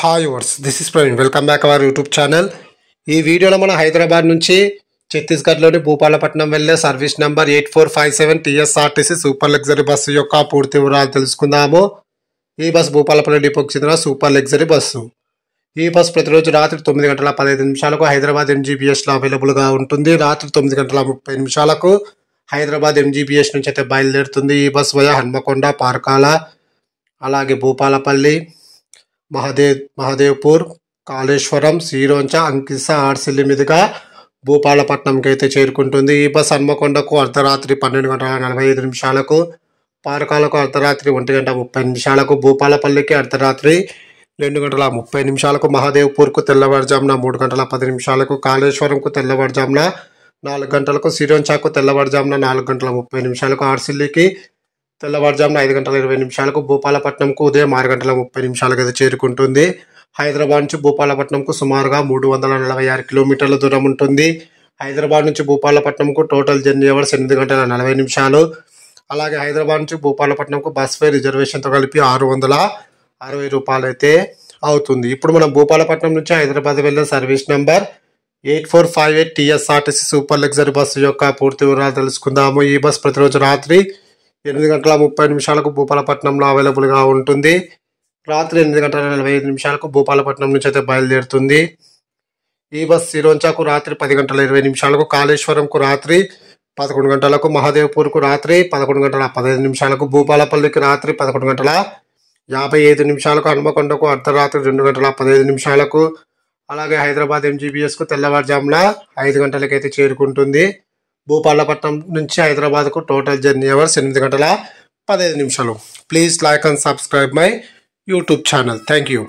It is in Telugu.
Hi viewers this is Praveen welcome back our YouTube channel. ఈ వీడియోలో మనం హైదరాబాద్ నుంచి ఛత్తీస్గఢ్లోని భూపాలపట్నం వెళ్ళే service number 8457 TSRTC super luxury bus యొక్క పూర్తి వివరాలు తెలుసుకుందాము. ఈ బస్సు భూపాలపల్లి డిపోకి చెందిన సూపర్ లగ్జరీ బస్సు. ఈ బస్సు ప్రతిరోజు రాత్రి 9:15 హైదరాబాద్ ఎంజీబీఎస్లో అవైలబుల్గా ఉంటుంది. రాత్రి 9:30 హైదరాబాద్ ఎంజీబీఎస్ నుంచి అయితే బయలుదేరుతుంది. ఈ బస్సు వయా హన్మకొండ, పార్కాల, అలాగే భూపాలపల్లి, మహదేవ్పూర్, కాళేశ్వరం, సిరోంచ, అంకిస, ఆర్సిల్లి మీదుగా భూపాలపట్నంకి అయితే చేరుకుంటుంది. ఈ బస్ హన్మకొండకు అర్ధరాత్రి 12:45, పారకాలకు అర్ధరాత్రి 1:30, భూపాలపల్లికి అర్ధరాత్రి 2:30, మహదేవ్పూర్కు తెల్లవారుజామున 3:10, కాళేశ్వరంకు తెల్లవారుజామున 4 సిరోంచాకు తెల్లవారుజామున 4:30, ఆర్సిల్లికి తెల్లవారుజామున 5:20, భూపాలపట్నంకు ఉదయం 6:30 అయితే చేరుకుంటుంది. హైదరాబాద్ నుంచి భూపాలపట్నంకు సుమారుగా 346 కిలోమీటర్ల దూరం ఉంటుంది. హైదరాబాద్ నుంచి భూపాలపట్నంకు టోటల్ జర్నీ అవర్స్ 8:40. అలాగే హైదరాబాద్ నుంచి భూపాలపట్నంకు బస్ ఫేర్ రిజర్వేషన్తో కలిపి 660 రూపాయలు అయితే అవుతుంది. ఇప్పుడు మనం భూపాలపట్నం నుంచి హైదరాబాద్ వెళ్ళే service number 8458 TSRTC super luxury bus యొక్క పూర్తి వివరాలు తెలుసుకుందాము. ఈ బస్ ప్రతిరోజు రాత్రి 8:30 భూపాలపట్నంలో అవైలబుల్గా ఉంటుంది. రాత్రి 8:45 భూపాలపట్నం నుంచి అయితే బయలుదేరుతుంది. ఈ బస్ సిరోంచాకు రాత్రి 10:20, కాళేశ్వరంకు రాత్రి 11 మహదేవ్పూర్కు రాత్రి 11:15, భూపాలపల్లికి రాత్రి 11:55, హన్మకొండకు అర్ధరాత్రి 2:15, అలాగే హైదరాబాద్ ఎంజీబీఎస్కు తెల్లవారుజామున 5 అయితే చేరుకుంటుంది. భూపాలపట్నం నుంచి హైదరాబాద్కు total journey hours 8:15. Please like and subscribe my YouTube channel. Thank you.